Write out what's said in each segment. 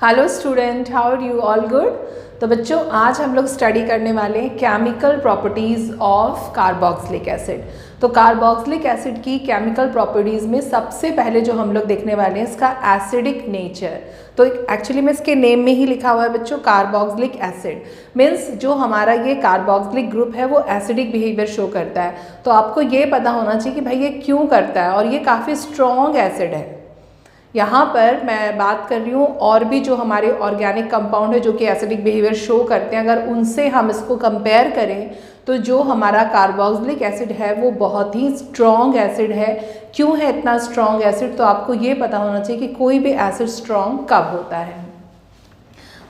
Hello student, how are you? All good? तो बच्चों, आज हम लोग स्टडी करने वाले हैं chemical properties of carboxylic acid. तो कार्बोक्सिलिक एसिड की केमिकल प्रॉपर्टीज़ में सबसे पहले जो हम लोग देखने वाले हैं इसका एसिडिक नेचर। तो एक्चुअली में इसके नेम में ही लिखा हुआ है बच्चों कार्बोक्सिलिक एसिड, मीन्स जो हमारा ये कार्बोक्सिलिक ग्रुप है वो एसिडिक बिहेवियर शो करता है। तो आपको ये पता होना चाहिए कि भाई ये क्यों करता है, और ये काफ़ी स्ट्रॉन्ग एसिड है। यहाँ पर मैं बात कर रही हूँ और भी जो हमारे ऑर्गेनिक कंपाउंड है जो कि एसिडिक बिहेवियर शो करते हैं, अगर उनसे हम इसको कंपेयर करें तो जो हमारा कार्बोक्सिलिक एसिड है वो बहुत ही स्ट्रॉन्ग एसिड है। क्यों है इतना स्ट्रॉन्ग एसिड? तो आपको ये पता होना चाहिए कि कोई भी एसिड स्ट्रॉन्ग कब होता है।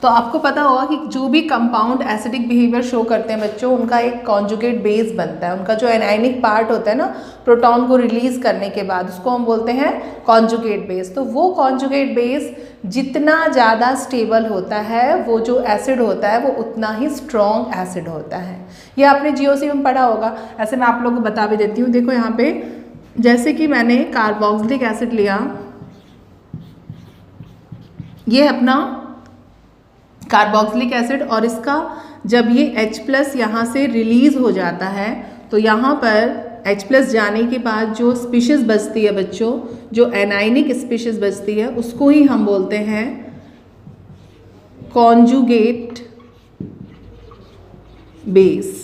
तो आपको पता होगा कि जो भी कंपाउंड एसिडिक बिहेवियर शो करते हैं बच्चों, उनका एक कॉन्जुगेट बेस बनता है। उनका जो एनायनिक पार्ट होता है ना, प्रोटॉन को रिलीज करने के बाद, उसको हम बोलते हैं कॉन्जुगेट बेस। तो वो कॉन्जुगेट बेस जितना ज़्यादा स्टेबल होता है, वो जो एसिड होता है वो उतना ही स्ट्रॉन्ग एसिड होता है। ये आपने जीओसी में पढ़ा होगा। ऐसे मैं आप लोगों को बता भी देती हूँ। देखो यहाँ पे, जैसे कि मैंने कार्बोक्सिलिक एसिड लिया, ये अपना कार्बोक्सिलिक एसिड, और इसका जब ये H+ यहाँ से रिलीज हो जाता है तो यहाँ पर H+ जाने के बाद जो स्पीशीज़ बचती है बच्चों, जो एनायनिक स्पीशीज़ बचती है, उसको ही हम बोलते हैं कॉन्जुगेट बेस।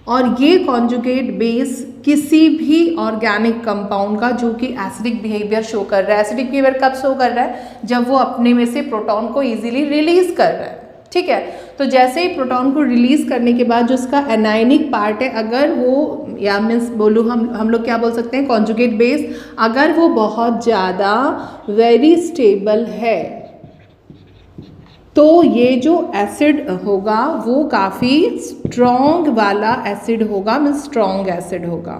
और ये कॉन्जुगेट बेस किसी भी ऑर्गेनिक कंपाउंड का जो कि एसिडिक बिहेवियर शो कर रहा है, एसिडिक बिहेवियर कब शो कर रहा है? जब वो अपने में से प्रोटॉन को इजीली रिलीज कर रहा है। ठीक है, तो जैसे ही प्रोटॉन को रिलीज करने के बाद जो उसका एनायनिक पार्ट है, अगर वो, या मीन्स बोलूँ हम लोग क्या बोल सकते हैं, कॉन्जुगेट बेस, अगर वो बहुत ज़्यादा वेरी स्टेबल है तो ये जो एसिड होगा वो काफ़ी स्ट्रॉन्ग वाला एसिड होगा, मीन्स स्ट्रॉन्ग एसिड होगा।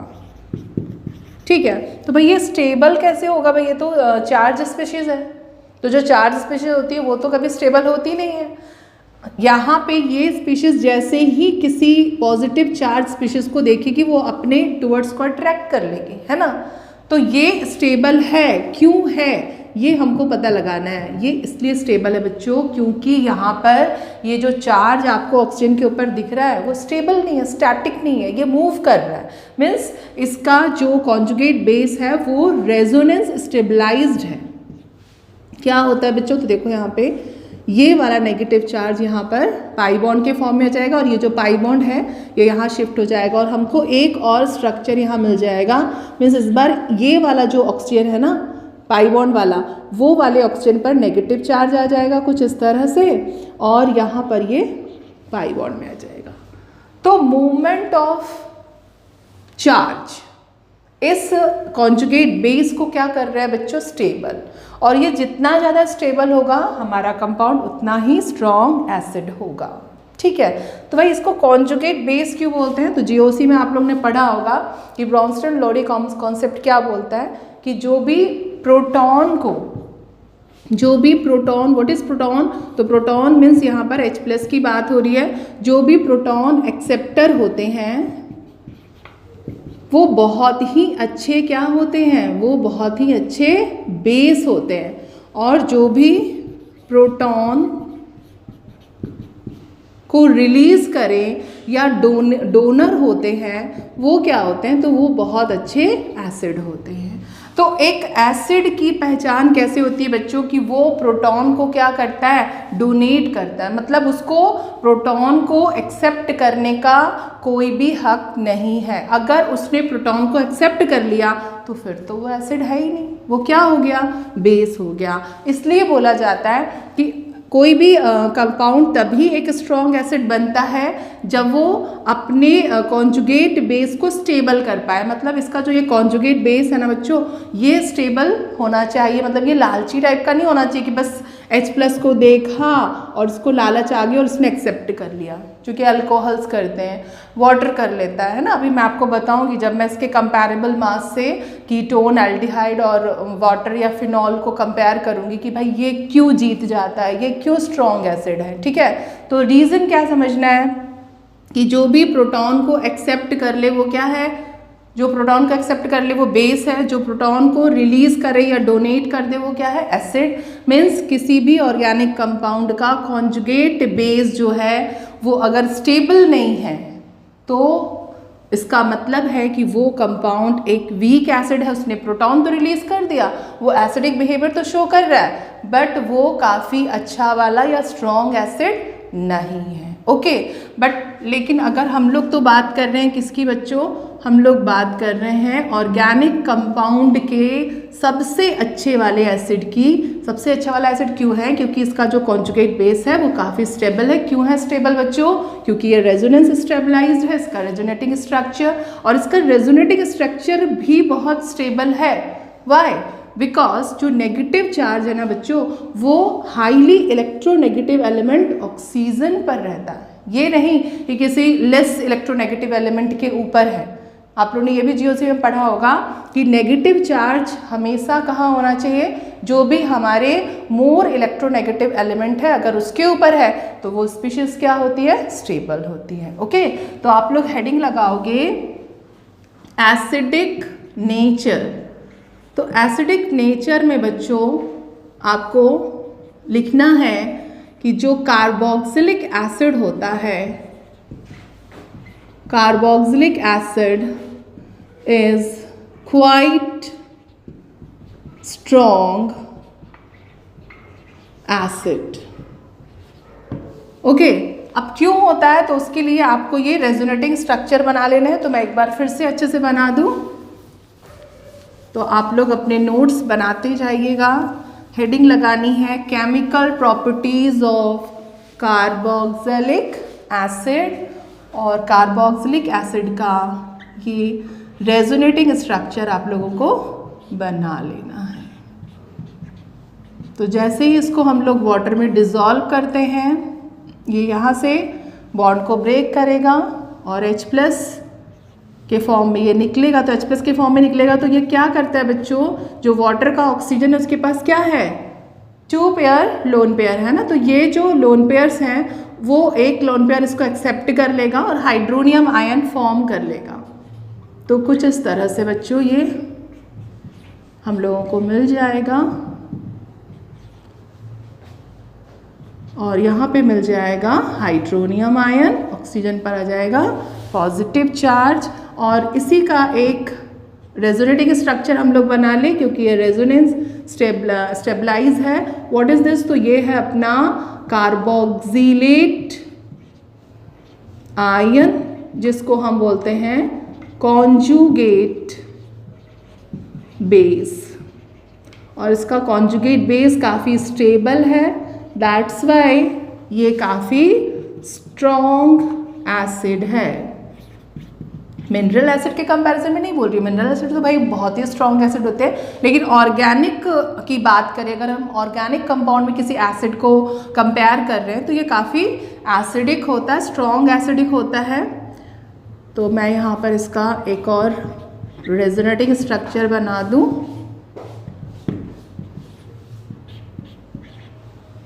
ठीक है, तो भाई ये स्टेबल कैसे होगा? भाई ये तो चार्ज स्पीशीज़ है, तो जो चार्ज स्पीशीज़ होती है वो तो कभी स्टेबल होती नहीं है। यहाँ पे ये स्पीशीज़ जैसे ही किसी पॉजिटिव चार्ज स्पीशीज़ को देखेगी वो अपने टुवर्ड्स को अट्रैक्ट कर लेगी, है ना। तो ये स्टेबल है। क्यों है ये हमको पता लगाना है। ये इसलिए स्टेबल है बच्चों क्योंकि यहाँ पर ये जो चार्ज आपको ऑक्सीजन के ऊपर दिख रहा है वो स्टेबल नहीं है, स्टैटिक नहीं है, ये मूव कर रहा है। मीन्स इसका जो कॉन्जुगेट बेस है वो रेजोनेंस स्टेबलाइज्ड है। क्या होता है बच्चों? तो देखो यहाँ पे ये वाला नेगेटिव चार्ज यहाँ पर पाई बॉन्ड के फॉर्म में आ जाएगा, और ये जो पाई बॉन्ड है ये यहाँ शिफ्ट हो जाएगा, और हमको एक और स्ट्रक्चर यहाँ मिल जाएगा। मीन्स इस बार ये वाला जो ऑक्सीजन है ना, पाई बॉन्ड वाला, वो वाले ऑक्सीजन पर नेगेटिव चार्ज आ जाएगा कुछ इस तरह से, और यहाँ पर ये पाई बॉन्ड में आ जाएगा। तो मूवमेंट ऑफ चार्ज इस कॉन्जुगेट बेस को क्या कर रहा है बच्चों? स्टेबल। और ये जितना ज़्यादा स्टेबल होगा हमारा कंपाउंड उतना ही स्ट्रॉन्ग एसिड होगा। ठीक है, तो भाई इसको कॉन्जुगेट बेस क्यों बोलते हैं? तो जीओसी में आप लोग ने पढ़ा होगा कि ब्रॉन्स्टन-लोडी कॉन्सेप्ट क्या बोलता है कि जो भी प्रोटॉन, व्हाट इज प्रोटॉन? तो प्रोटॉन मीन्स यहाँ पर H+ की बात हो रही है। जो भी प्रोटॉन एक्सेप्टर होते हैं वो बहुत ही अच्छे क्या होते हैं? वो बहुत ही अच्छे बेस होते हैं। और जो भी प्रोटॉन को रिलीज करें या डोनर होते हैं वो क्या होते हैं? तो वो बहुत अच्छे एसिड होते हैं। तो एक एसिड की पहचान कैसे होती है बच्चों? कि वो प्रोटॉन को क्या करता है? डोनेट करता है। मतलब उसको प्रोटॉन को एक्सेप्ट करने का कोई भी हक नहीं है। अगर उसने प्रोटॉन को एक्सेप्ट कर लिया तो फिर तो वो एसिड है ही नहीं, वो क्या हो गया? बेस हो गया। इसलिए बोला जाता है कि कोई भी कंपाउंड तभी एक स्ट्रॉन्ग एसिड बनता है जब वो अपने कॉन्जुगेट बेस को स्टेबल कर पाए। मतलब इसका जो ये कॉन्जुगेट बेस है ना बच्चों, ये स्टेबल होना चाहिए। मतलब ये लालची टाइप का नहीं होना चाहिए कि बस H+ को देखा और उसको लालच आ गया और उसने एक्सेप्ट कर लिया, जो कि अल्कोहल्स करते हैं, वाटर कर लेता है ना। अभी मैं आपको बताऊंगी जब मैं इसके कंपैरेबल मास से कीटोन, एल्डिहाइड और वाटर या फिनॉल को कंपेयर करूंगी कि भाई ये क्यों जीत जाता है, ये क्यों स्ट्रॉन्ग एसिड है। ठीक है, तो रीज़न क्या समझना है कि जो भी प्रोटॉन को एक्सेप्ट कर ले वो क्या है? जो प्रोटॉन को एक्सेप्ट कर ले वो बेस है, जो प्रोटॉन को रिलीज करे या डोनेट कर दे वो क्या है, एसिड। मीन्स किसी भी ऑर्गेनिक कंपाउंड का कॉन्जुगेट बेस जो है वो अगर स्टेबल नहीं है तो इसका मतलब है कि वो कंपाउंड एक वीक एसिड है। उसने प्रोटॉन तो रिलीज कर दिया, वो एसिडिक बिहेवियर तो शो कर रहा है, बट वो काफ़ी अच्छा वाला या स्ट्रॉन्ग एसिड नहीं है। ओके, बट लेकिन अगर हम लोग तो बात कर रहे हैं किसकी बच्चों, हम लोग बात कर रहे हैं ऑर्गेनिक कंपाउंड के सबसे अच्छे वाले एसिड की। सबसे अच्छा वाला एसिड क्यों है, क्योंकि इसका जो कॉन्जुगेट बेस है वो काफ़ी स्टेबल है। क्यों है स्टेबल बच्चों, क्योंकि ये रेजोनेंस स्टेबलाइज्ड है, इसका रेजोनेटिंग स्ट्रक्चर, और इसका रेजोनेटिंग स्ट्रक्चर भी बहुत स्टेबल है। वाई, बिकॉज जो नेगेटिव चार्ज है ना बच्चों वो हाईली इलेक्ट्रोनेगेटिव एलिमेंट ऑक्सीजन पर रहता है, ये नहीं कि किसी लेस इलेक्ट्रोनेगेटिव एलिमेंट के ऊपर है। आप लोगों ने ये भी जीओसी में पढ़ा होगा कि नेगेटिव चार्ज हमेशा कहाँ होना चाहिए, जो भी हमारे मोर इलेक्ट्रोनेगेटिव एलिमेंट है अगर उसके ऊपर है तो वो स्पीशीज क्या होती है, स्टेबल होती है। ओके, तो आप लोग हेडिंग लगाओगे एसिडिक नेचर। तो एसिडिक नेचर में बच्चों आपको लिखना है कि जो कार्बोक्सिलिक एसिड होता है, carboxylic acid is quite strong acid. Okay, अब क्यों होता है तो उसके लिए आपको ये रेजोनेटिंग स्ट्रक्चर बना लेना है। तो मैं एक बार फिर से अच्छे से बना दूं, तो आप लोग अपने नोट्स बनाते जाइएगा। हेडिंग लगानी है chemical properties of carboxylic acid, और कार्बोक्सिलिक एसिड का ये रेजोनेटिंग स्ट्रक्चर आप लोगों को बना लेना है। तो जैसे ही इसको हम लोग वाटर में डिज़ोल्व करते हैं, ये यहाँ से बॉन्ड को ब्रेक करेगा और H+ के फॉर्म में ये निकलेगा। तो H+ के फॉर्म में निकलेगा तो ये क्या करता है बच्चों, जो वाटर का ऑक्सीजन है उसके पास क्या है, 2 पेयर लोन पेयर है ना। तो ये जो लोन पेयर्स हैं वो एक लोन पेयर इसको एक्सेप्ट कर लेगा और हाइड्रोनियम आयन फॉर्म कर लेगा। तो कुछ इस तरह से बच्चों ये हम लोगों को मिल जाएगा, और यहाँ पे मिल जाएगा हाइड्रोनियम आयन, ऑक्सीजन पर आ जाएगा पॉजिटिव चार्ज, और इसी का एक रेजोनेटिंग स्ट्रक्चर हम लोग बना लें क्योंकि ये रेजोनेंस स्टेबलाइज है। व्हाट इज दिस, तो ये है अपना कार्बोक्सिलेट आयन, जिसको हम बोलते हैं कॉन्जुगेट बेस, और इसका कॉन्जुगेट बेस काफ़ी स्टेबल है। दैट्स वाई ये काफ़ी स्ट्रॉन्ग एसिड है। मिनरल एसिड के कंपैरिजन में नहीं बोल रही, मिनरल एसिड तो भाई बहुत ही स्ट्रॉन्ग एसिड होते हैं, लेकिन ऑर्गेनिक की बात करें, अगर हम ऑर्गेनिक कंपाउंड में किसी एसिड को कंपेयर कर रहे हैं तो ये काफ़ी एसिडिक होता है, स्ट्रॉन्ग एसिडिक होता है। तो मैं यहाँ पर इसका एक और रेजोनेटिंग स्ट्रक्चर बना दूँ।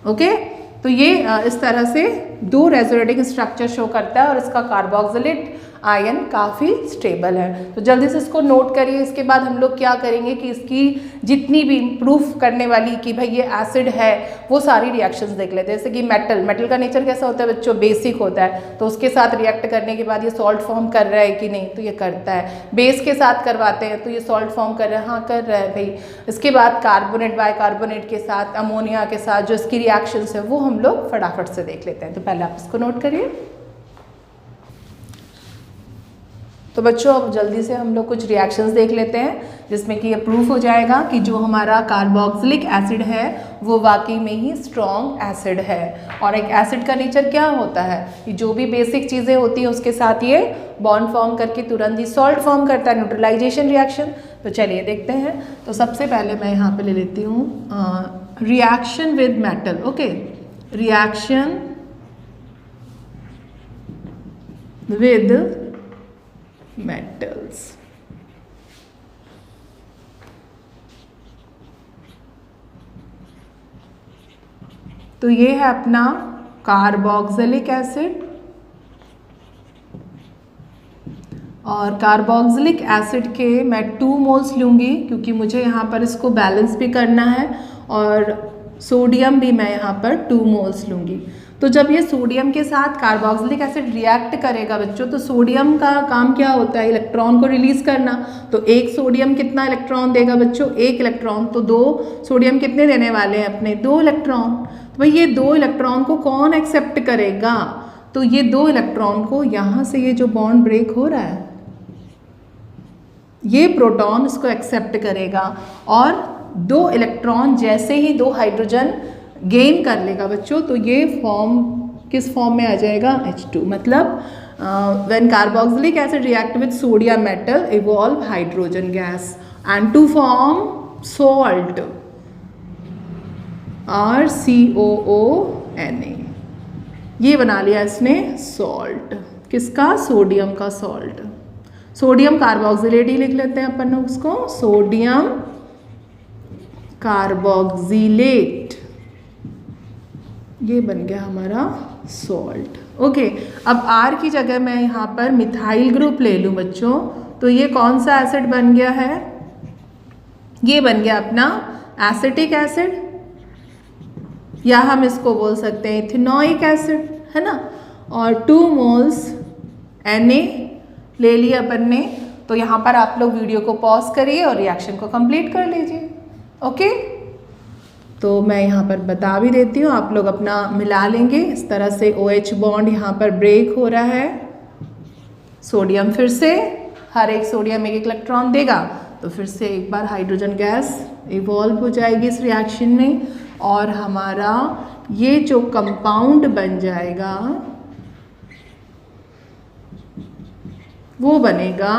ओके, तो ये इस तरह से 2 रेजोनेटिंग स्ट्रक्चर शो करता है और इसका कार्बोक्सिलेट आयन काफ़ी स्टेबल है। तो जल्दी से इसको नोट करिए। इसके बाद हम लोग क्या करेंगे कि इसकी जितनी भी प्रूफ करने वाली कि भाई ये एसिड है वो सारी रिएक्शंस देख लेते हैं। जैसे कि मेटल का नेचर कैसा होता है बच्चों, बेसिक होता है, तो उसके साथ रिएक्ट करने के बाद ये सॉल्ट फॉर्म कर रहा है कि नहीं, तो ये करता है। बेस के साथ करवाते हैं तो ये सॉल्ट फॉर्म कर रहा है, हाँ कर रहा है भाई। इसके बाद कार्बोनेट बाइकार्बोनेट के साथ, अमोनिया के साथ जो इसकी रिएक्शंस है वो हम लोग फटाफट से देख लेते हैं। तो पहले आप इसको नोट करिए। तो बच्चों अब जल्दी से हम लोग कुछ रिएक्शंस देख लेते हैं जिसमें कि ये प्रूफ हो जाएगा कि जो हमारा कार्बोक्सिलिक एसिड है वो वाकई में ही स्ट्रॉन्ग एसिड है। और एक एसिड का नेचर क्या होता है कि जो भी बेसिक चीज़ें होती हैं उसके साथ ये बॉन्ड फॉर्म करके तुरंत ही सॉल्ट फॉर्म करता है, न्यूट्रलाइजेशन रिएक्शन। तो चलिए देखते हैं। तो सबसे पहले मैं यहाँ पे ले लेती हूँ reaction with metal. Okay, reaction with metals। तो ये है अपना कार्बोक्सिलिक एसिड और कार्बोक्सिलिक एसिड के मैं 2 मोल्स लूँगी क्योंकि मुझे यहाँ पर इसको बैलेंस भी करना है, और सोडियम भी मैं यहाँ पर 2 मोल्स लूँगी। तो जब ये सोडियम के साथ कार्बोक्सिलिक एसिड रिएक्ट करेगा बच्चों, तो सोडियम का काम क्या होता है? इलेक्ट्रॉन को रिलीज़ करना। तो एक सोडियम कितना इलेक्ट्रॉन देगा बच्चों? 1 इलेक्ट्रॉन। तो 2 सोडियम कितने देने वाले हैं अपने? 2 इलेक्ट्रॉन। तो भाई ये 2 इलेक्ट्रॉन को कौन एक्सेप्ट करेगा? तो ये 2 इलेक्ट्रॉन को, यहाँ से ये जो बॉन्ड ब्रेक हो रहा है, ये प्रोटॉन इसको एक्सेप्ट करेगा, और 2 इलेक्ट्रॉन जैसे ही 2 हाइड्रोजन गेन कर लेगा बच्चों, तो ये फॉर्म किस फॉर्म में आ जाएगा? H2। मतलब when carboxylic acid react with sodium metal evolve hydrogen gas and to form salt RCOONA। ये बना लिया इसने सॉल्ट। किसका? सोडियम का सॉल्ट। सोडियम कार्बोक्सिलेट ही लिख लेते हैं अपन उसको, सोडियम कार्बोक्सिलेट। ये बन गया हमारा सॉल्ट। ओके, अब R की जगह मैं यहाँ पर मिथाइल ग्रुप ले लूँ बच्चों, तो ये कौन सा एसिड बन गया है? ये बन गया अपना एसिटिक एसिड, या हम इसको बोल सकते हैं इथेनोइक एसिड, है ना। और 2 मोल्स Na ले लिया अपन ने। तो यहाँ पर आप लोग वीडियो को पॉज करिए और रिएक्शन को कंप्लीट कर लीजिए। ओके, तो मैं यहाँ पर बता भी देती हूँ, आप लोग अपना मिला लेंगे। इस तरह से OH बॉन्ड यहाँ पर ब्रेक हो रहा है। सोडियम फिर से, हर एक सोडियम 1 इलेक्ट्रॉन देगा, तो फिर से एक बार हाइड्रोजन गैस इवॉल्व हो जाएगी इस रिएक्शन में, और हमारा ये जो कंपाउंड बन जाएगा वो बनेगा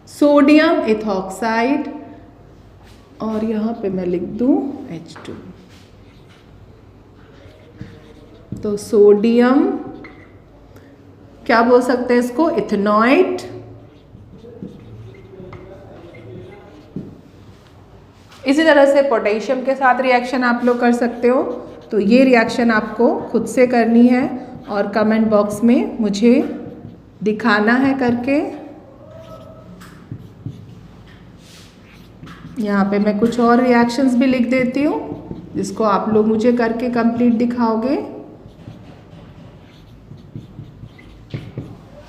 सोडियम इथॉक्साइड, और यहाँ पे मैं लिख दूँ H2। तो सोडियम क्या बोल सकते हैं इसको? इथेनॉइट। इसी तरह से पोटेशियम के साथ रिएक्शन आप लोग कर सकते हो। तो ये रिएक्शन आपको खुद से करनी है और कमेंट बॉक्स में मुझे दिखाना है करके। यहाँ पे मैं कुछ और रिएक्शंस भी लिख देती हूँ जिसको आप लोग मुझे करके कंप्लीट दिखाओगे।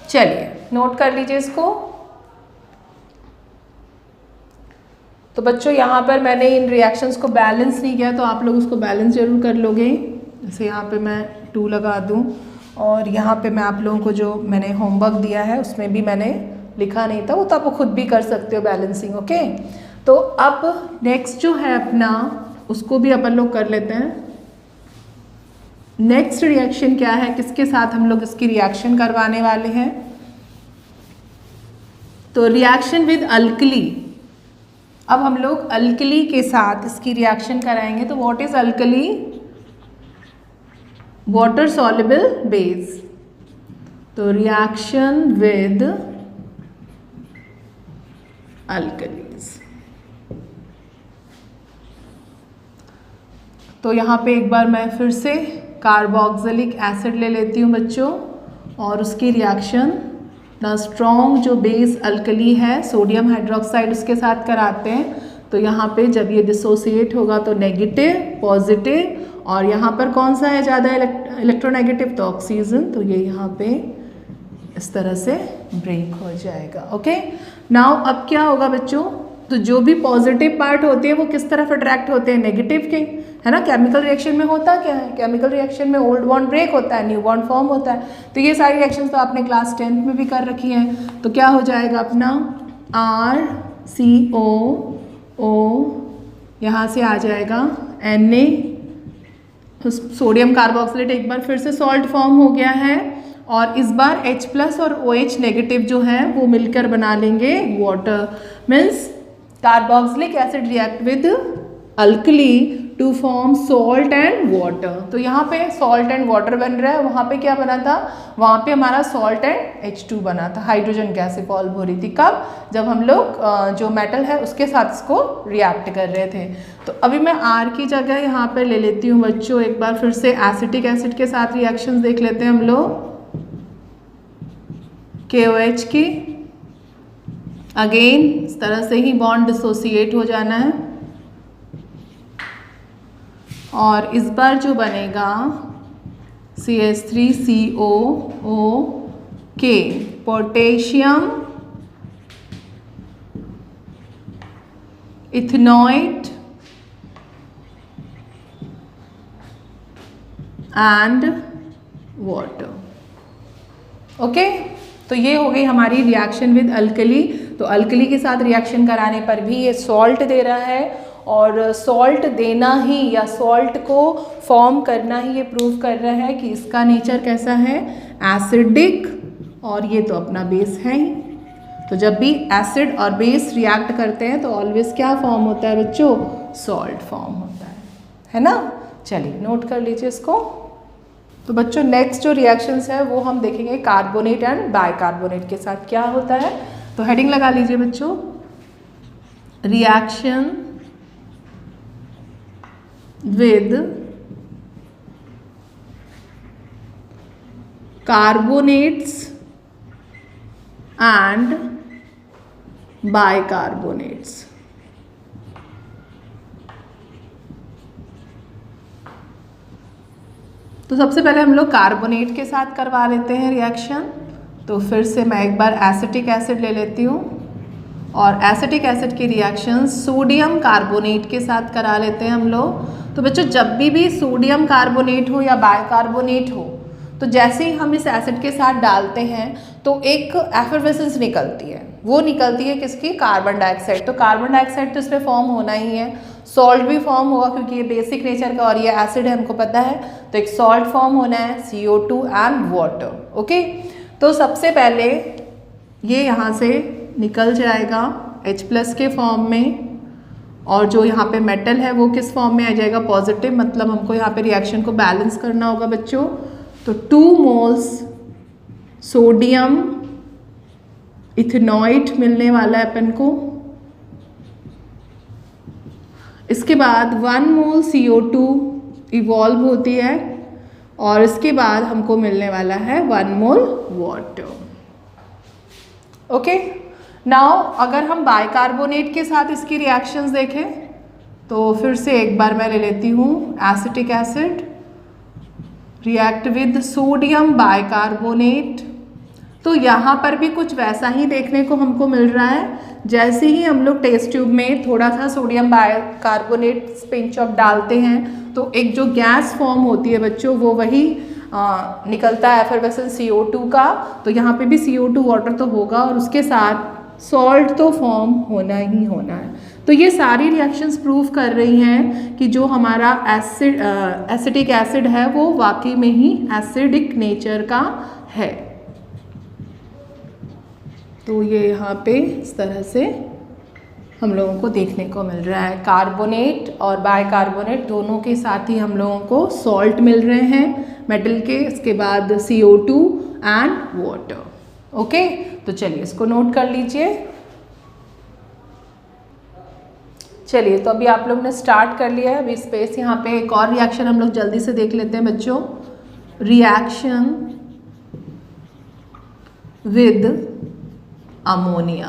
चलिए नोट कर लीजिए इसको। तो बच्चों यहाँ पर मैंने इन रिएक्शंस को बैलेंस नहीं किया, तो आप लोग उसको बैलेंस जरूर कर लोगे। जैसे यहाँ पे मैं 2 लगा दूँ, और यहाँ पे मैं आप लोगों को जो मैंने होमवर्क दिया है उसमें भी मैंने लिखा नहीं था, वो तो आप खुद भी कर सकते हो बैलेंसिंग। ओके, तो अब नेक्स्ट जो है अपना, उसको भी अपन लोग कर लेते हैं। नेक्स्ट रिएक्शन क्या है, किसके साथ हम लोग इसकी रिएक्शन करवाने वाले हैं? तो रिएक्शन विद अल्कली। अब हम लोग अल्कली के साथ इसकी रिएक्शन कराएंगे। तो what is alkali? Water soluble base. तो रिएक्शन विद अल्कलीज। तो यहाँ पे एक बार मैं फिर से कार्बोक्सिलिक एसिड ले लेती हूँ बच्चों, और उसकी रिएक्शन ना स्ट्रॉन्ग जो बेस अल्कली है सोडियम हाइड्रोक्साइड उसके साथ कराते हैं। तो यहाँ पे जब ये डिसोसिएट होगा तो नेगेटिव, पॉजिटिव, और यहाँ पर कौन सा है ज़्यादा इलेक्ट्रोनेगेटिव? तो ऑक्सीजन। तो ये यहाँ पे इस तरह से ब्रेक हो जाएगा। ओके, नाउ अब क्या होगा बच्चों? तो जो भी पॉजिटिव पार्ट होते हैं वो किस तरफ अट्रैक्ट होते हैं? नेगेटिव के, है ना। केमिकल रिएक्शन में होता क्या है? केमिकल रिएक्शन में ओल्ड बॉन्ड ब्रेक होता है, न्यू बॉन्ड फॉर्म होता है। तो ये सारी रिएक्शंस तो आपने क्लास 10th में भी कर रखी हैं। तो क्या हो जाएगा अपना RCOO, यहाँ से आ जाएगा Na, सोडियम कार्बोक्सिलेट एक बार फिर से सॉल्ट फॉर्म हो गया है, और इस बार H+ और OH नेगेटिव जो है वो मिलकर बना लेंगे water. Means carboxylic acid react with alkali to form salt and water. तो यहाँ पे सॉल्ट एंड वाटर बन रहा है, वहाँ पे क्या बना था? वहाँ पे हमारा सॉल्ट एंड H2 बना था। हाइड्रोजन गैस इवॉल्व हो रही थी। कब? जब हम लोग जो मेटल है उसके साथ इसको रिएक्ट कर रहे थे। तो अभी मैं R की जगह यहाँ पे ले लेती हूँ बच्चों, एक बार फिर से एसिटिक एसिड के साथ रिएक्शंस देख लेते हैं हम लोग। KOH की अगेन इस तरह से ही बॉन्ड डिसोसिएट हो जाना है और इस बार जो बनेगा CH3COOK, potassium ethanoate and water. Okay, तो ये हो गई हमारी रिएक्शन विद अल्कली। तो अल्कली के साथ रिएक्शन कराने पर भी ये सॉल्ट दे रहा है और सॉल्ट देना ही या सॉल्ट को फॉर्म करना ही ये प्रूव कर रहा है कि इसका नेचर कैसा है, एसिडिक, और ये तो अपना बेस है ही। तो जब भी एसिड और बेस रिएक्ट करते हैं तो ऑलवेज क्या फॉर्म होता है बच्चों, सॉल्ट फॉर्म होता है ना। चलिए नोट कर लीजिए इसको। तो बच्चों नेक्स्ट जो रिएक्शंस है वो हम देखेंगे कार्बोनेट एंड बाइकार्बोनेट के साथ क्या होता है। तो हेडिंग लगा लीजिए बच्चों, reaction with carbonates and bicarbonates. तो सबसे पहले हम लोग कार्बोनेट के साथ करवा लेते हैं रिएक्शन। तो फिर से मैं एक बार एसिटिक एसिड ले लेती हूँ और एसिटिक एसिड की रिएक्शन सोडियम कार्बोनेट के साथ करा लेते हैं हम लोग। तो बच्चों जब भी सोडियम कार्बोनेट हो या बाइकार्बोनेट हो तो जैसे ही हम इस एसिड के साथ डालते हैं तो एक एफरवेसेंस निकलती है, वो निकलती है किसकी, कार्बन डाइऑक्साइड। तो कार्बन डाइऑक्साइड तो इसमें फॉर्म होना ही है, सॉल्ट भी फॉर्म होगा क्योंकि ये बेसिक नेचर का और ये एसिड है हमको पता है। तो एक सॉल्ट फॉर्म होना है CO2 एंड वाटर। ओके, तो सबसे पहले ये यहाँ से निकल जाएगा H+ के फॉर्म में और जो यहाँ पे मेटल है वो किस फॉर्म में आ जाएगा, पॉजिटिव। मतलब हमको यहाँ पे रिएक्शन को बैलेंस करना होगा बच्चों। तो 2 मोल्स सोडियम इथेनॉइट मिलने वाला है अपन को। इसके बाद 1 मोल CO2 इवॉल्व होती है और इसके बाद हमको मिलने वाला है 1 मोल वाटर। ओके, नाउ अगर हम बाइकार्बोनेट के साथ इसकी रिएक्शंस देखें तो फिर से एक बार मैं ले लेती हूँ acetic acid, react with sodium bicarbonate. तो यहाँ पर भी कुछ वैसा ही देखने को हमको मिल रहा है। जैसे ही हम लोग टेस्ट ट्यूब में थोड़ा सा सोडियम बाइकार्बोनेट पिंच ऑफ डालते हैं तो एक जो गैस फॉर्म होती है बच्चों वो वही निकलता है एफरवेसेंस CO2 का। तो यहाँ पे भी CO2 वाटर तो होगा और उसके साथ सॉल्ट तो फॉर्म होना ही होना है। तो ये सारी रिएक्शंस प्रूव कर रही हैं कि जो हमारा एसिटिक एसिड है वो वाकई में ही एसिडिक नेचर का है। तो ये यहाँ पे इस तरह से हम लोगों को देखने को मिल रहा है। कार्बोनेट और बाइकार्बोनेट दोनों के साथ ही हम लोगों को सॉल्ट मिल रहे हैं मेटल के, इसके बाद CO2 एंड वाटर। ओके, तो चलिए इसको नोट कर लीजिए। चलिए, तो अभी आप लोग ने स्टार्ट कर लिया है। अभी स्पेस यहाँ पे एक और रिएक्शन हम लोग जल्दी से देख लेते हैं बच्चों, रिएक्शन विद अमोनिया।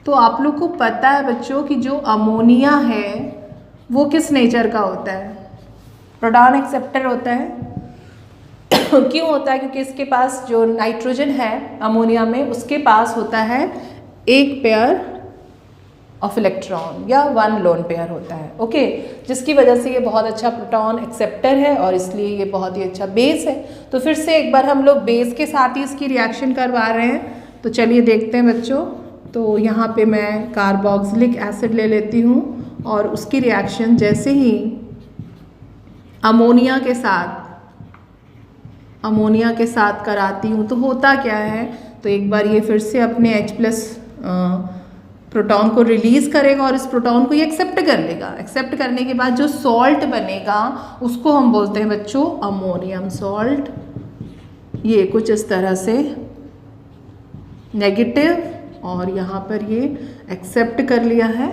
तो आप लोग को पता है बच्चों कि जो अमोनिया है वो किस नेचर का होता है, प्रोटॉन एक्सेप्टर होता है। क्यों होता है, क्योंकि इसके पास जो नाइट्रोजन है अमोनिया में उसके पास होता है एक पेयर ऑफ इलेक्ट्रॉन या 1 लोन पेयर होता है। ओके, जिसकी वजह से ये बहुत अच्छा प्रोटॉन एक्सेप्टर है और इसलिए ये बहुत ही अच्छा बेस है। तो फिर से एक बार हम लोग बेस के साथ ही इसकी रिएक्शन करवा रहे हैं। तो चलिए देखते हैं बच्चों। तो यहाँ पे मैं कार्बोक्सिलिक एसिड ले लेती हूँ और उसकी रिएक्शन जैसे ही अमोनिया के साथ कराती हूँ तो होता क्या है, तो एक बार ये फिर से अपने H+ प्रोटॉन को रिलीज़ करेगा और इस प्रोटॉन को ये एक्सेप्ट कर लेगा। एक्सेप्ट करने के बाद जो सॉल्ट बनेगा उसको हम बोलते हैं बच्चों अमोनियम सॉल्ट। ये कुछ इस तरह से नेगेटिव और यहाँ पर ये एक्सेप्ट कर लिया है,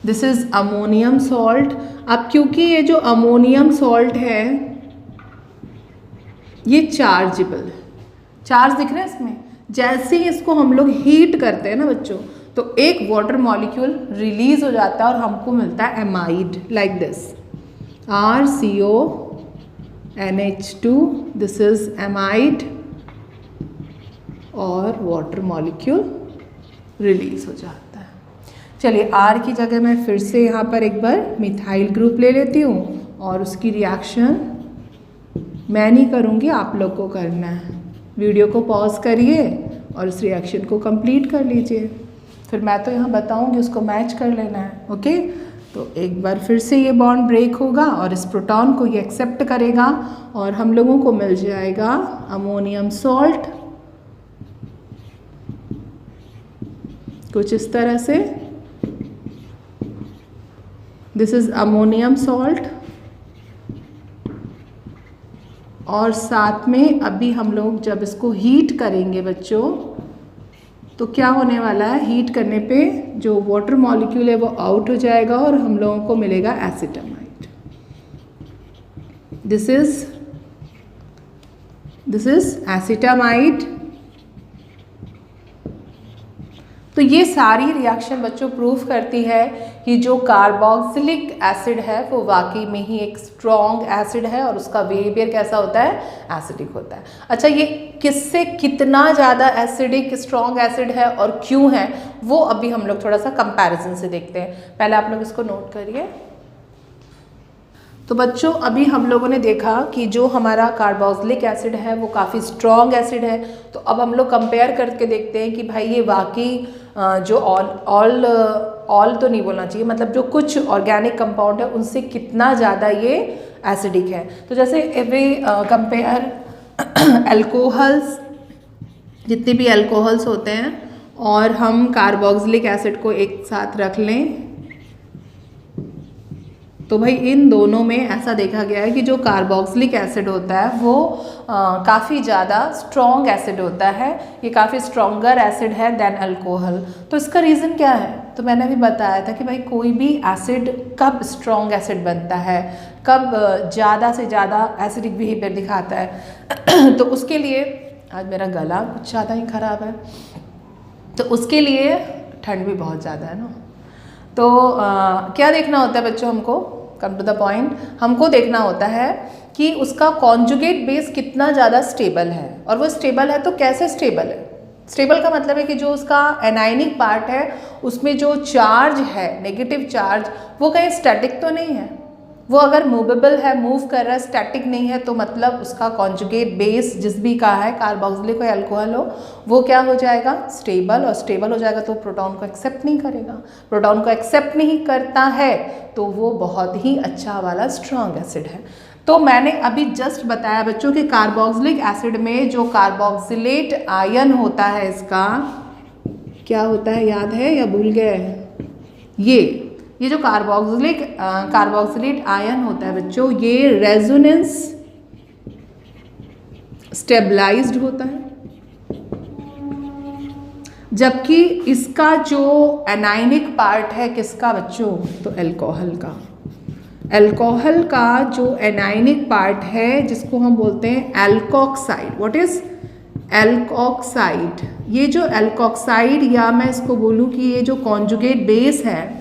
दिस इज़ अमोनियम सॉल्ट। अब क्योंकि ये जो अमोनियम सॉल्ट है ये चार्जेबल है, चार्ज दिख रहा है इसमें। जैसे ही इसको हम लोग हीट करते हैं ना बच्चों, तो एक वाटर मॉलिक्यूल रिलीज हो जाता है और हमको मिलता है amide, like this RCONH2, this is amide और वाटर मॉलिक्यूल रिलीज हो जाता है। चलिए R की जगह मैं फिर से यहाँ पर एक बार मिथाइल ग्रुप ले लेती हूँ और उसकी रिएक्शन मैं नहीं करूँगी, आप लोग को करना है। वीडियो को पॉज करिए और इस रिएक्शन को कंप्लीट कर लीजिए, फिर मैं तो यहाँ बताऊँगी, उसको मैच कर लेना है। ओके, तो एक बार फिर से ये बॉन्ड ब्रेक होगा और इस प्रोटॉन को ये एक्सेप्ट करेगा और हम लोगों को मिल जाएगा अमोनियम सॉल्ट, कुछ इस तरह से। दिस इज अमोनियम सॉल्ट और साथ में अभी हम लोग जब इसको हीट करेंगे बच्चों, तो क्या होने वाला है, हीट करने पे जो वाटर मॉलिक्यूल है वो आउट हो जाएगा और हम लोगों को मिलेगा एसिटामाइड। This is acetamide. तो ये सारी रिएक्शन बच्चों प्रूफ करती है कि जो कार्बोक्सिलिक एसिड है वो वाकई में ही एक स्ट्रॉन्ग एसिड है और उसका बिहेवियर कैसा होता है, एसिडिक होता है। अच्छा, ये किससे कितना ज़्यादा एसिडिक स्ट्रॉन्ग एसिड है और क्यों है, वो अभी हम लोग थोड़ा सा कंपैरिजन से देखते हैं। पहले आप लोग इसको नोट करिए। तो बच्चों अभी हम लोगों ने देखा कि जो हमारा कार्बोक्सिलिक एसिड है वो काफ़ी स्ट्रॉन्ग एसिड है। तो अब हम लोग कंपेयर करके देखते हैं कि भाई ये वाकई जो ऑल तो नहीं बोलना चाहिए, मतलब जो कुछ ऑर्गेनिक कंपाउंड है उनसे कितना ज़्यादा ये एसिडिक है। तो जैसे वे कंपेयर एल्कोहल्स, जितने भी एल्कोहल्स होते हैं, और हम कार्बोक्सिलिक एसिड को एक साथ रख लें, तो भाई इन दोनों में ऐसा देखा गया है कि जो कार्बोक्सिलिक एसिड होता है वो काफ़ी ज़्यादा स्ट्रॉन्ग एसिड होता है, ये काफ़ी स्ट्रॉन्गर एसिड है देन अल्कोहल। तो इसका रीज़न क्या है, तो मैंने अभी बताया था कि भाई कोई भी एसिड कब स्ट्रॉन्ग एसिड बनता है, कब ज़्यादा से ज़्यादा एसिडिक बिहेवियर दिखाता है तो उसके लिए, आज मेरा गला कुछ ज़्यादा ही ख़राब है, तो उसके लिए ठंड भी बहुत ज़्यादा है ना, तो क्या देखना होता है बच्चों, हमको कम टू द पॉइंट, हमको देखना होता है कि उसका कॉन्जुगेट बेस कितना ज़्यादा स्टेबल है। और वो स्टेबल है तो कैसे स्टेबल है, स्टेबल का मतलब है कि जो उसका एनायनिक पार्ट है उसमें जो चार्ज है, नेगेटिव चार्ज, वो कहीं स्टैटिक तो नहीं है, वो अगर मूवेबल है, मूव कर रहा है, स्टैटिक नहीं है, तो मतलब उसका कॉन्जुगेट बेस जिस भी का है, कार्बोक्सिलिक हो या अल्कोहल हो, वो क्या हो जाएगा, स्टेबल। और स्टेबल हो जाएगा तो प्रोटॉन को एक्सेप्ट नहीं करेगा, प्रोटॉन को एक्सेप्ट नहीं करता है तो वो बहुत ही अच्छा वाला स्ट्रॉन्ग एसिड है। तो मैंने अभी जस्ट बताया बच्चों कि कार्बोक्सिलिक एसिड में जो कार्बोक्सिलेट आयन होता है, इसका क्या होता है, याद है या भूल गए? ये जो कार्बोक्सिलेट आयन होता है बच्चों, ये रेजोनेंस स्टेबलाइज्ड होता है, जबकि इसका जो एनायनिक पार्ट है किसका बच्चों, तो अल्कोहल का। अल्कोहल का जो एनायनिक पार्ट है जिसको हम बोलते हैं एल्कोक्साइड, व्हाट इज एल्कोक्साइड, ये जो एल्कोक्साइड, या मैं इसको बोलूँ कि ये जो कॉन्जुगेट बेस है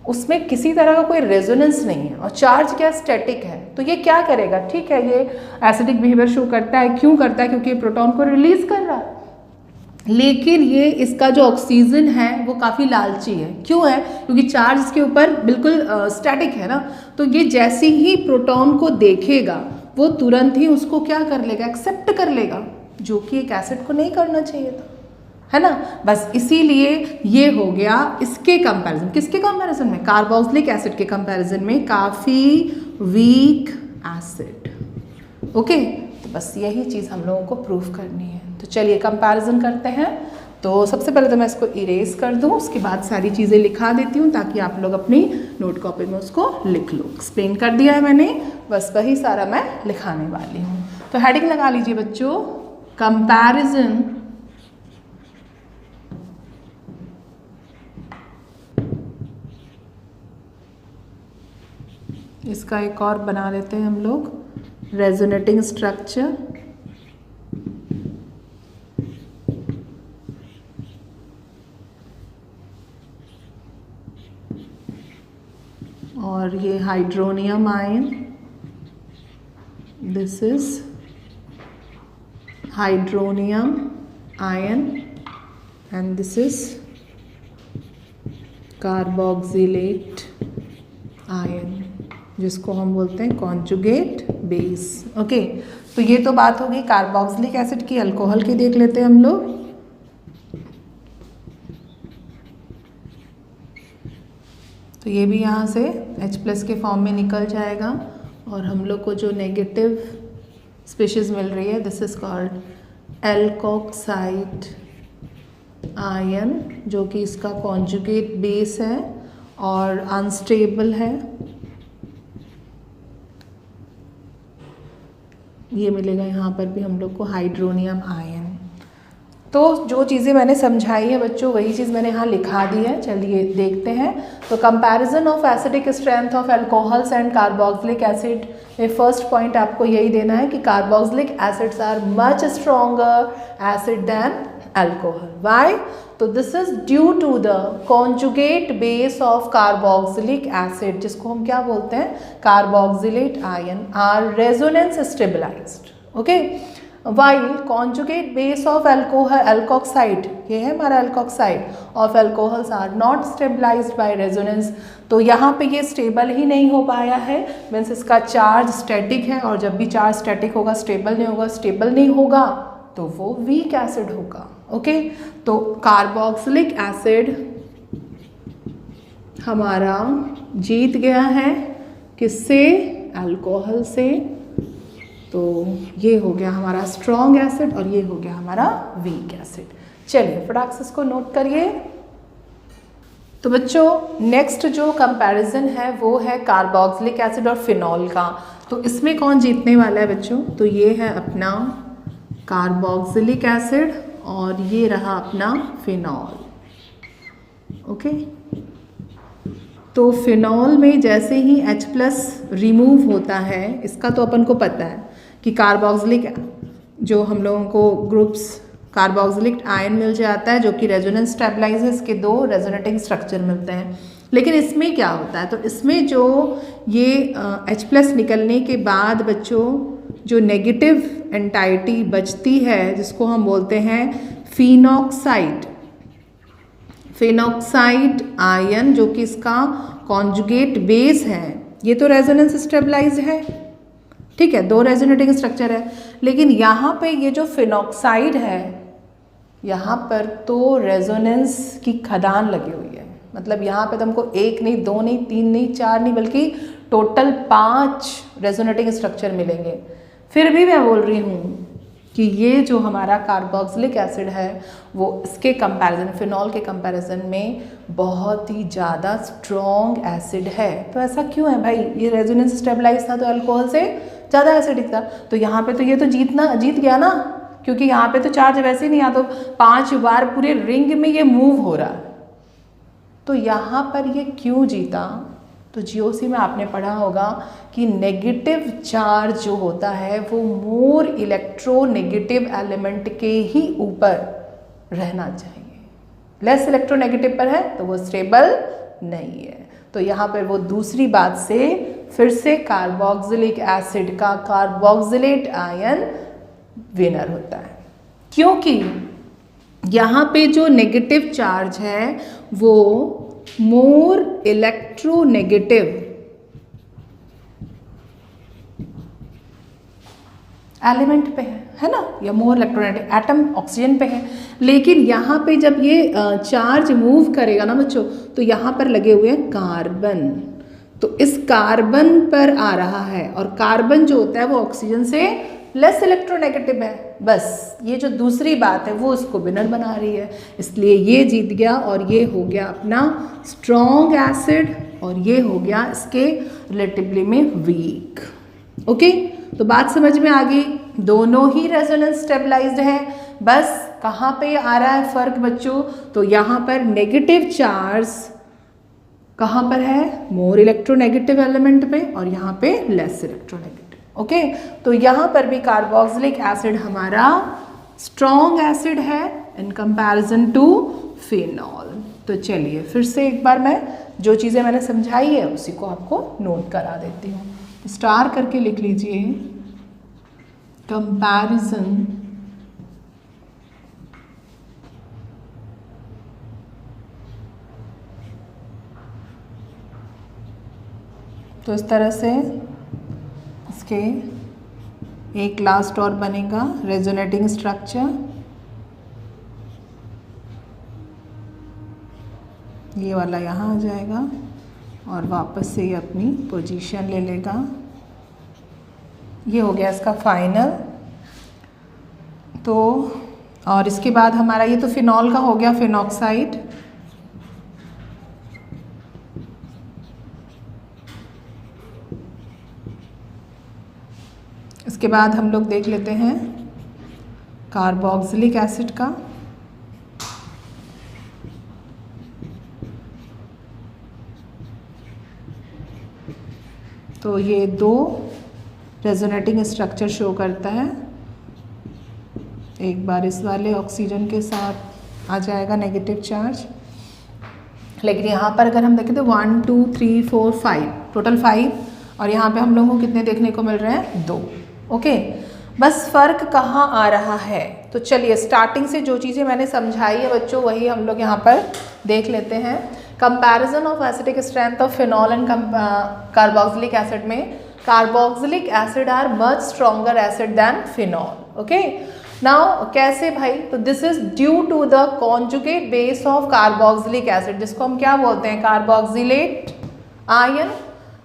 उसमें किसी तरह का कोई रेजोनेंस नहीं है और चार्ज क्या, स्टैटिक है। तो ये क्या करेगा, ठीक है, ये एसिडिक बिहेवियर शो करता है, क्यों करता है, क्योंकि ये प्रोटॉन को रिलीज कर रहा है, लेकिन ये इसका जो ऑक्सीजन है वो काफ़ी लालची है। क्यों है, क्योंकि चार्ज इसके ऊपर बिल्कुल स्टैटिक है ना, तो ये जैसे ही प्रोटॉन को देखेगा वो तुरंत ही उसको क्या कर लेगा, एक्सेप्ट कर लेगा, जो कि एक एसिड को नहीं करना चाहिए था, है ना। बस इसीलिए ये हो गया इसके कंपैरिजन, किसके कंपैरिजन में, कार्बोक्सिलिक एसिड के कंपैरिजन में काफ़ी वीक एसिड। ओके, तो बस यही चीज़ हम लोगों को प्रूफ करनी है। तो चलिए कंपैरिजन करते हैं। तो सबसे पहले तो मैं इसको इरेज कर दूँ, उसके बाद सारी चीज़ें लिखा देती हूँ ताकि आप लोग अपनी नोट कॉपी में उसको लिख लो। एक्सप्लेन कर दिया है मैंने, बस वही सारा मैं लिखाने वाली हूँ। तो हेडिंग लगा लीजिए बच्चों, कंपैरिजन इसका एक और बना लेते हैं हम लोग, रेजोनेटिंग स्ट्रक्चर। और ये hydronium ion, this is hydronium ion and this is carboxylate ion, जिसको हम बोलते हैं कॉन्जुगेट बेस। ओके, तो ये तो बात हो गई कार्बोक्सिलिक एसिड की। अल्कोहल की देख लेते हैं हम लोग। तो ये भी यहाँ से H+ के फॉर्म में निकल जाएगा और हम लोग को जो नेगेटिव स्पीशीज मिल रही है, this is called alkoxide ion, जो कि इसका कॉन्जुगेट बेस है और अनस्टेबल है। ये मिलेगा यहाँ पर भी हम लोग को हाइड्रोनियम आयन। तो जो चीज़ें मैंने समझाई है बच्चों, वही चीज़ मैंने यहाँ लिखा दी है। चलिए देखते हैं। तो comparison of acidic strength of alcohols and carboxylic acid में फर्स्ट पॉइंट आपको यही देना है कि carboxylic acids are much stronger acid than alcohol. Why? तो this is due to the conjugate base of carboxylic acid, जिसको हम क्या बोलते हैं, carboxylate ion, are resonance stabilized. Okay, while conjugate base of alcohol, alkoxide, ये है हमारा alkoxide of alcohols are not stabilized by resonance. तो यहाँ पे ये स्टेबल ही नहीं हो पाया है, मीन्स इसका चार्ज स्टैटिक है, और जब भी चार्ज स्टैटिक होगा स्टेबल नहीं होगा, स्टेबल नहीं होगा तो वो वीक एसिड होगा। ओके, तो कार्बोक्सिलिक एसिड हमारा जीत गया है किससे, अल्कोहल से। तो ये हो गया हमारा स्ट्रॉन्ग एसिड और ये हो गया हमारा वीक एसिड। चलिए फटाक से इसको नोट करिए। तो बच्चों नेक्स्ट जो कंपैरिजन है वो है कार्बोक्सिलिक एसिड और फिनॉल का। तो इसमें कौन जीतने वाला है बच्चों, तो ये है अपना कार्बोक्सिलिक एसिड और ये रहा अपना फिनॉल। ओके, तो फिनॉल में जैसे ही H+ रिमूव होता है, इसका तो अपन को पता है कि कार्बोक्सिलिक जो हम लोगों को ग्रुप्स कार्बोक्सिलिक आयन मिल जाता है, जो कि रेजोनेंस स्टेबलाइज है, इसके 2 रेजोनेटिंग स्ट्रक्चर मिलते हैं। लेकिन इसमें क्या होता है, तो इसमें जो ये H+ निकलने के बाद बच्चों जो नेगेटिव एंटाइटी बचती है, जिसको हम बोलते हैं फिनॉक्साइड, फिनॉक्साइड आयन, जो कि इसका कॉन्जुगेट बेस है, ये तो रेजोनेंस स्टेबलाइज है, ठीक है, 2 रेजोनेटिंग स्ट्रक्चर है। लेकिन यहाँ पे ये जो फिनॉक्साइड है, यहाँ पर तो रेजोनेंस की खदान लगी हुई है। मतलब यहाँ पे तुमको 1 नहीं, 2 नहीं, 3 नहीं, 4 नहीं, बल्कि टोटल 5 रेजोनेटिंग स्ट्रक्चर मिलेंगे। फिर भी मैं बोल रही हूँ कि ये जो हमारा कार्बोक्सिलिक एसिड है वो इसके कंपैरिजन, फिनॉल के कंपैरिजन में बहुत ही ज़्यादा स्ट्रॉन्ग एसिड है। तो ऐसा क्यों है भाई, ये रेजोनेंस स्टेबलाइज था तो अल्कोहल से ज़्यादा एसिडिक था। तो यहाँ पे तो ये तो जीत गया ना, क्योंकि यहाँ पे तो चार्ज वैसे ही नहीं आता, तो 5 बार पूरे रिंग में ये मूव हो रहा है। तो यहाँ पर ये क्यों जीता, तो GOC में आपने पढ़ा होगा कि नेगेटिव चार्ज जो होता है वो मोर इलेक्ट्रोनेगेटिव एलिमेंट के ही ऊपर रहना चाहिए। लेस इलेक्ट्रोनेगेटिव पर है तो वो स्टेबल नहीं है। तो यहाँ पर वो दूसरी बात से फिर से कार्बोक्सिलिक एसिड का कार्बोक्सिलेट आयन विनर होता है, क्योंकि यहाँ पे जो नेगेटिव चार्ज है वो मोर इलेक्ट्रोनेगेटिव एलिमेंट पे है ना, या मोर इलेक्ट्रोनेगेटिव एटम ऑक्सीजन पे है। लेकिन यहाँ पे जब ये चार्ज मूव करेगा ना बच्चों, तो यहाँ पर लगे हुए हैं कार्बन, तो इस कार्बन पर आ रहा है, और कार्बन जो होता है वो ऑक्सीजन से लेस इलेक्ट्रोनेगेटिव है। बस ये जो दूसरी बात है वो इसको विनर बना रही है, इसलिए ये जीत गया और ये हो गया अपना स्ट्रॉन्ग एसिड और ये हो गया इसके रिलेटिवली में वीक। ओके, तो बात समझ में आ गई, दोनों ही रेजोनेंस स्टेबलाइज्ड है। बस कहाँ पे आ रहा है फर्क बच्चों, तो यहाँ पर नेगेटिव चार्ज कहाँ पर है, मोर इलेक्ट्रोनेगेटिव एलिमेंट पे, और यहाँ पे लेस इलेक्ट्रोनेगेटिव। ओके, तो यहाँ पर भी कार्बोक्सिलिक एसिड हमारा स्ट्रॉन्ग एसिड है इन कंपैरिजन टू फिनॉल। तो तो चलिए फिर से एक बार मैं जो चीज़ें मैंने समझाई है उसी को आपको नोट करा देती हूँ। स्टार करके लिख लीजिए कंपैरिजन तो इस तरह से इसके एक लास्ट और बनेगा रेजोनेटिंग स्ट्रक्चर। ये वाला यहाँ आ जाएगा और वापस से ये अपनी पोजीशन ले लेगा। ये हो गया इसका फाइनल। तो और इसके बाद हमारा ये तो फिनॉल का हो गया, फिनॉक्साइड। इसके बाद हम लोग देख लेते हैं कार्बोक्सिलिक एसिड का। तो ये दो रेजोनेटिंग स्ट्रक्चर शो करता है। एक बार इस वाले ऑक्सीजन के साथ आ जाएगा नेगेटिव चार्ज, लेकिन यहाँ पर अगर हम देखें तो 1 2 3 4 5 टोटल 5, और यहाँ पे हम लोगों को कितने देखने को मिल रहे हैं? 2। ओके, बस फ़र्क कहाँ आ रहा है? तो चलिए स्टार्टिंग से जो चीज़ें मैंने समझाई है बच्चों वही हम लोग यहाँ पर देख लेते हैं। Comparison of acidic strength of phenol and carboxylic acid में carboxylic acid are much stronger acid than phenol. Okay, now कैसे भाई? तो this is due to the conjugate base of carboxylic acid, जिसको हम क्या बोलते हैं? Carboxylate ion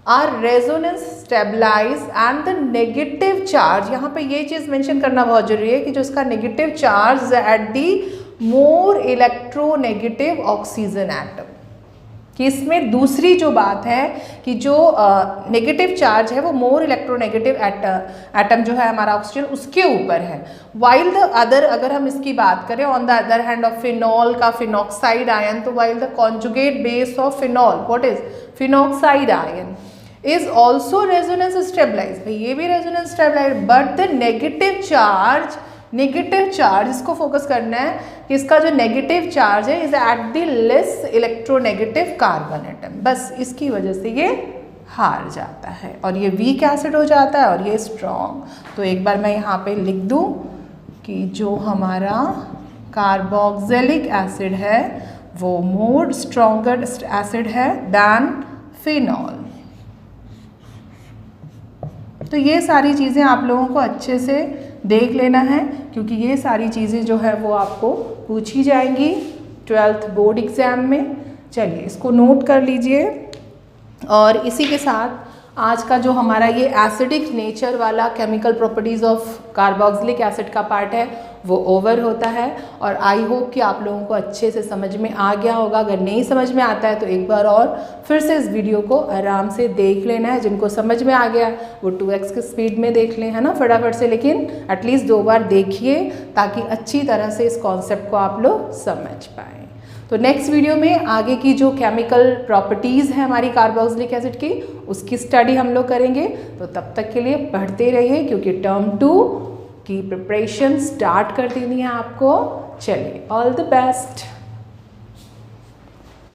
are resonance stabilize and the negative charge, यहाँ पे ये चीज़ मेंशन करना बहुत जरूरी है कि जो इसका negative charge at the more electronegative oxygen atom, कि इसमें दूसरी जो बात है कि जो नेगेटिव चार्ज है वो मोर इलेक्ट्रोनेगेटिव एटम जो है हमारा ऑक्सीजन उसके ऊपर है। वाइल द अदर, अगर हम इसकी बात करें on the other hand of phenol का फिनॉक्साइड आयन, तो while the conjugate base of phenol what is phenoxide ion is also resonance stabilize, भाई ये भी resonance stabilize, but the negative charge इसको फोकस करना है कि इसका जो नेगेटिव चार्ज है is at the less electronegative carbon atom, बस इसकी वजह से ये हार जाता है और ये वीक एसिड हो जाता है और ये स्ट्रॉन्ग। तो एक बार मैं यहाँ पे लिख दूँ कि जो हमारा कार्बोक्सिलिक एसिड है वो मोर स्ट्रॉन्गर एसिड है दैन फिनॉल। तो ये सारी चीज़ें आप लोगों को अच्छे से देख लेना है, क्योंकि ये सारी चीज़ें जो है वो आपको पूछी जाएंगी 12th बोर्ड एग्ज़ाम में। चलिए इसको नोट कर लीजिए। और इसी के साथ आज का जो हमारा ये एसिडिक नेचर वाला chemical properties of carboxylic acid का पार्ट है वो ओवर होता है। और आई होप कि आप लोगों को अच्छे से समझ में आ गया होगा। अगर नहीं समझ में आता है तो एक बार और फिर से इस वीडियो को आराम से देख लेना है। जिनको समझ में आ गया वो 2x की स्पीड में देख लें, है ना, फटाफट से, लेकिन एटलीस्ट 2 बार देखिए ताकि अच्छी तरह से इस कॉन्सेप्ट को आप लोग समझ पाएँ। तो नेक्स्ट वीडियो में आगे की जो केमिकल प्रॉपर्टीज़ हैं हमारी कार्बोक्सिलिक एसिड की उसकी स्टडी हम लोग करेंगे। तो तब तक के लिए पढ़ते रहिए, क्योंकि टर्म 2 की प्रिपरेशन स्टार्ट कर देनी है आपको। चलिए, ऑल द बेस्ट।